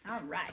All right.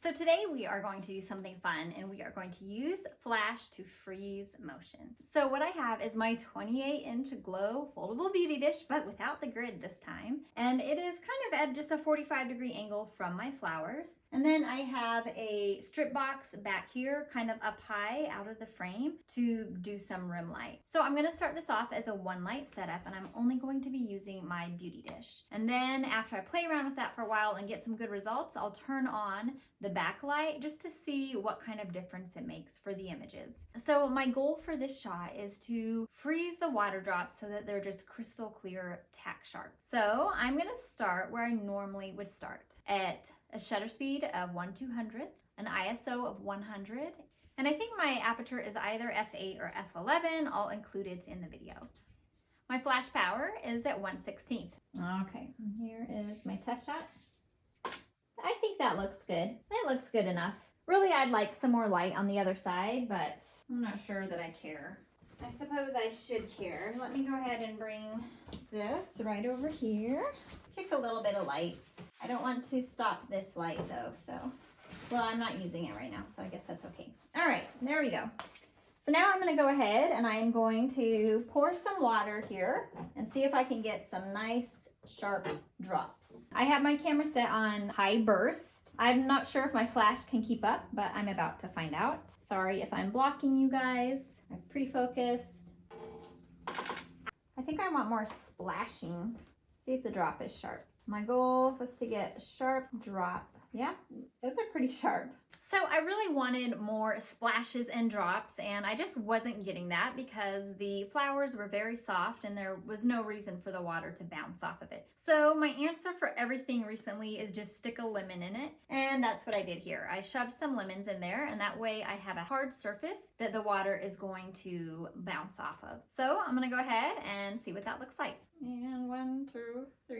So today we are going to do something fun and we are going to use Flash to freeze motion. So what I have is my 28-inch glow foldable beauty dish, but without the grid this time. And it is kind of at just a 45-degree angle from my flowers. And then I have a strip box back here, kind of up high out of the frame to do some rim light. So I'm gonna start this off as a one light setup and I'm only going to be using my beauty dish. And then after I play around with that for a while and get some good results, I'll turn on the backlight just to see what kind of difference it makes for the images. So my goal for this shot is to freeze the water drops so that they're just crystal clear, tack sharp. So I'm gonna start where I normally would start, at a shutter speed of 1/200, an ISO of 100, and I think my aperture is either f8 or f11. I'll include it in the video. My flash power is at 1/16. Okay, here is my test shot. I think that looks good. It looks good enough. Really, I'd like some more light on the other side, but I'm not sure that I care. I suppose I should care. Let me go ahead and bring this right over here. Pick a little bit of light. I don't want to stop this light though, so, well, I'm not using it right now, so I guess that's okay. All right, there we go. So now I'm gonna go ahead and I am going to pour some water here and see if I can get some nice sharp drops. I have my camera set on high burst. I'm not sure if my flash can keep up, but I'm about to find out. Sorry if I'm blocking you guys. I've pre-focused. I think I want more splashing. See if the drop is sharp. My goal was to get a sharp drop. Yeah, those are pretty sharp. So I really wanted more splashes and drops, and I just wasn't getting that because the flowers were very soft and there was no reason for the water to bounce off of it. So my answer for everything recently is just stick a lemon in it, and that's what I did here. I shoved some lemons in there, and that way I have a hard surface that the water is going to bounce off of. So I'm gonna go ahead and see what that looks like. And 1, 2, 3.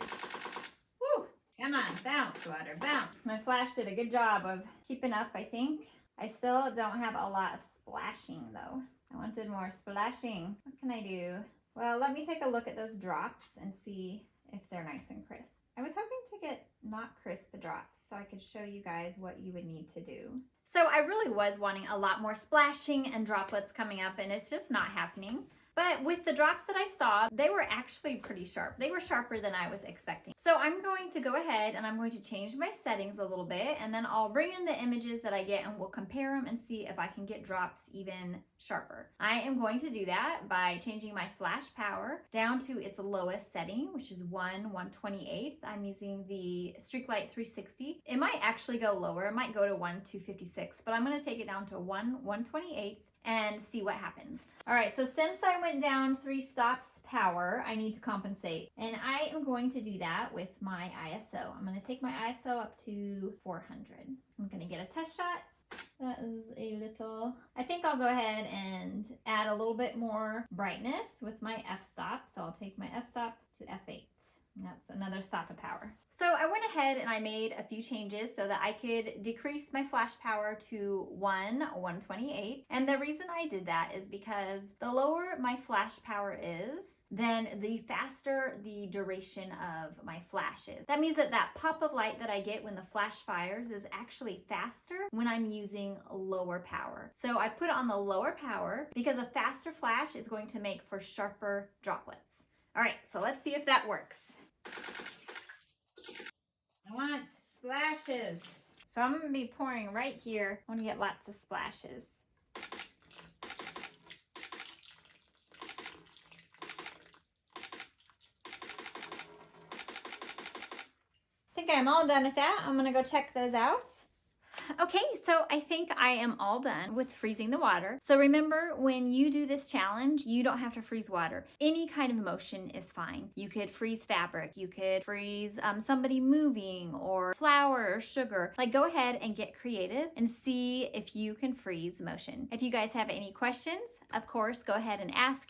Woo! Come on, bounce, water, bounce. My flash did a good job of keeping up, I think. I still don't have a lot of splashing though. I wanted more splashing. What can I do? Well, let me take a look at those drops and see if they're nice and crisp. I was hoping to get not crisp drops so I could show you guys what you would need to do. So I really was wanting a lot more splashing and droplets coming up, and it's just not happening. But with the drops that I saw, they were actually pretty sharp. They were sharper than I was expecting. So I'm going to go ahead and I'm going to change my settings a little bit, and then I'll bring in the images that I get and we'll compare them and see if I can get drops even sharper. I am going to do that by changing my flash power down to its lowest setting, which is 1/128. I'm using the Streaklight 360. It might actually go lower. It might go to 1/256, but I'm going to take it down to 1/128. and see what happens. All right, so since I went down 3 stops power, I need to compensate. And I am going to do that with my ISO. I'm gonna take my ISO up to 400. I'm gonna get a test shot. That is a little, I think I'll go ahead and add a little bit more brightness with my f-stop. So I'll take my f-stop to f8. That's another stop of power. So I went ahead and I made a few changes so that I could decrease my flash power to 1/128. And the reason I did that is because the lower my flash power is, then the faster the duration of my flash is. That means that that pop of light that I get when the flash fires is actually faster when I'm using lower power. So I put it on the lower power because a faster flash is going to make for sharper droplets. All right, so let's see if that works. I want splashes. So I'm gonna be pouring right here. I want to get lots of splashes. I think I'm all done with that. I'm gonna go check those out. Okay, so I think I am all done with freezing the water. So remember, when you do this challenge, you don't have to freeze water. Any kind of motion is fine. You could freeze fabric, you could freeze somebody moving, or flour or sugar. Like, go ahead and get creative and see if you can freeze motion. If you guys have any questions, of course, go ahead and ask.